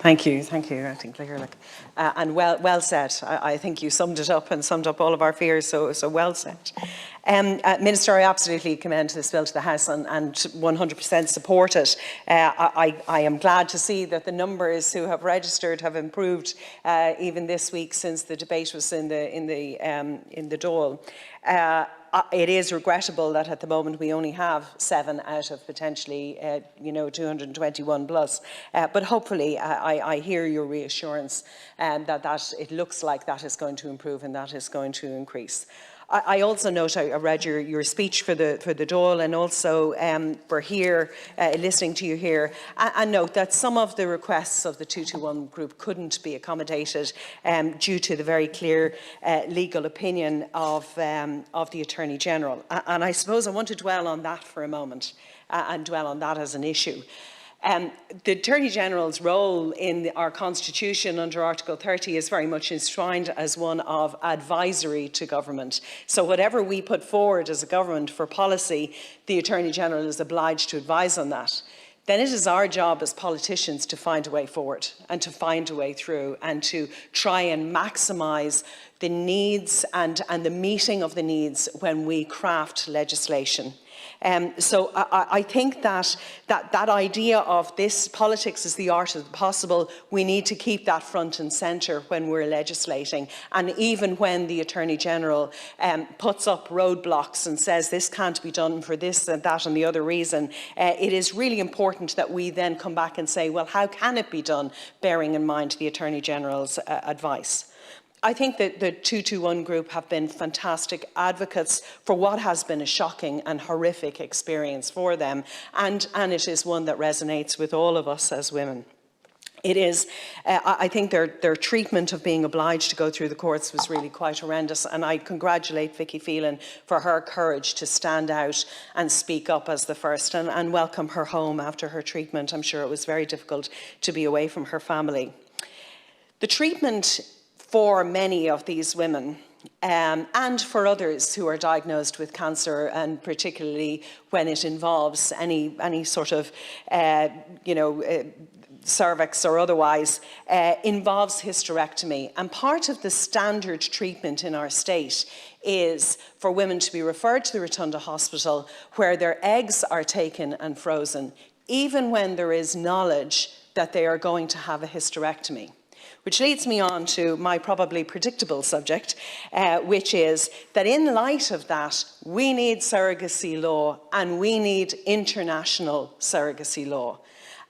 Thank you, Acting Clerk. And well said. I think you summed it up and summed up all of our fears, so well said. Minister, I absolutely commend this bill to the House and 100% support it. I am glad to see that the numbers who have registered have improved even this week since the debate was in the Dáil. It is regrettable that at the moment we only have 7 out of potentially 221 plus, but hopefully I hear your reassurance that it looks like that is going to improve and that is going to increase. I also note, I read your speech for the Dáil, and also for here, listening to you here, and note that some of the requests of the 221 group couldn't be accommodated due to the very clear legal opinion of the Attorney General. And I suppose I want to dwell on that for a moment and dwell on that as an issue. The Attorney General's role in our Constitution under Article 30 is very much enshrined as one of advisory to government. So whatever we put forward as a government for policy, the Attorney General is obliged to advise on that. Then it is our job as politicians to find a way forward and to find a way through and to try and maximise the needs and the meeting of the needs when we craft legislation. So I think that idea of this politics is the art of the possible, we need to keep that front and centre when we're legislating. And even when the Attorney General puts up roadblocks and says this can't be done for this and that and the other reason, it is really important that we then come back and say, well, how can it be done, bearing in mind the Attorney General's advice? I think that the 221 group have been fantastic advocates for what has been a shocking and horrific experience for them, and it is one that resonates with all of us as women. It is, I think their treatment of being obliged to go through the courts was really quite horrendous, and I congratulate Vicky Phelan for her courage to stand out and speak up as the first, and welcome her home after her treatment. I'm sure it was very difficult to be away from her family. The treatment for many of these women and for others who are diagnosed with cancer, and particularly when it involves any sort of cervix or otherwise, involves hysterectomy. And part of the standard treatment in our state is for women to be referred to the Rotunda Hospital, where their eggs are taken and frozen, even when there is knowledge that they are going to have a hysterectomy. Which leads me on to my probably predictable subject, which is that in light of that, we need surrogacy law and we need international surrogacy law.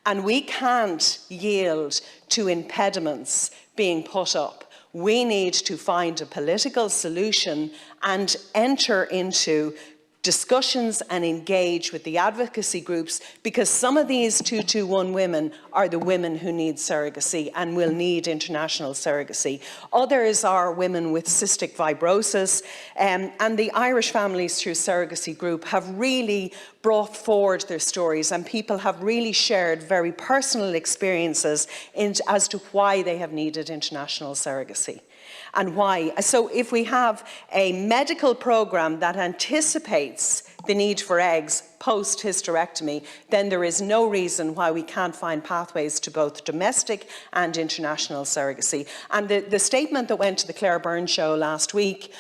And we can't yield to impediments being put up. We need to find a political solution and enter into discussions and engage with the advocacy groups, because some of these 221 women are the women who need surrogacy and will need international surrogacy. Others are women with cystic fibrosis, and the Irish Families Through Surrogacy group have really brought forward their stories, and people have really shared very personal experiences as to why they have needed international surrogacy. And why? So if we have a medical programme that anticipates the need for eggs post-hysterectomy, then there is no reason why we can't find pathways to both domestic and international surrogacy. And the statement that went to the Claire Byrne show last week,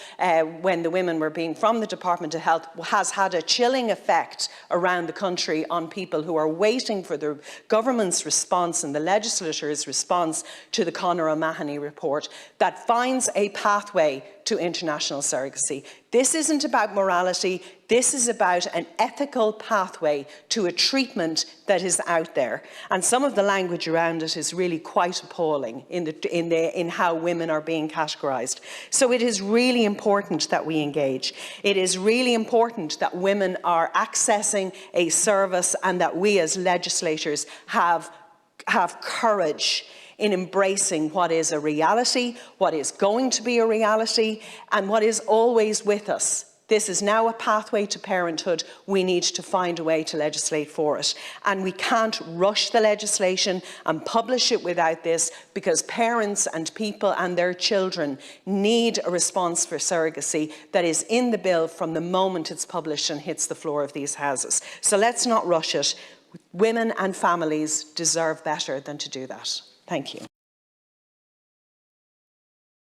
when the women were being from the Department of Health, has had a chilling effect around the country on people who are waiting for the government's response and the legislature's response to the Conor O'Mahony report that finds a pathway to international surrogacy. This isn't about morality. This is about an ethical pathway to a treatment that is out there. And some of the language around it is really quite appalling in how women are being categorised. So it is really important that we engage. It is really important that women are accessing a service, and that we as legislators have courage in embracing what is a reality, what is going to be a reality, and what is always with us. This is now a pathway to parenthood. We need to find a way to legislate for it. And we can't rush the legislation and publish it without this, because parents and people and their children need a response for surrogacy that is in the bill from the moment it's published and hits the floor of these houses. So let's not rush it. Women and families deserve better than to do that. Thank you.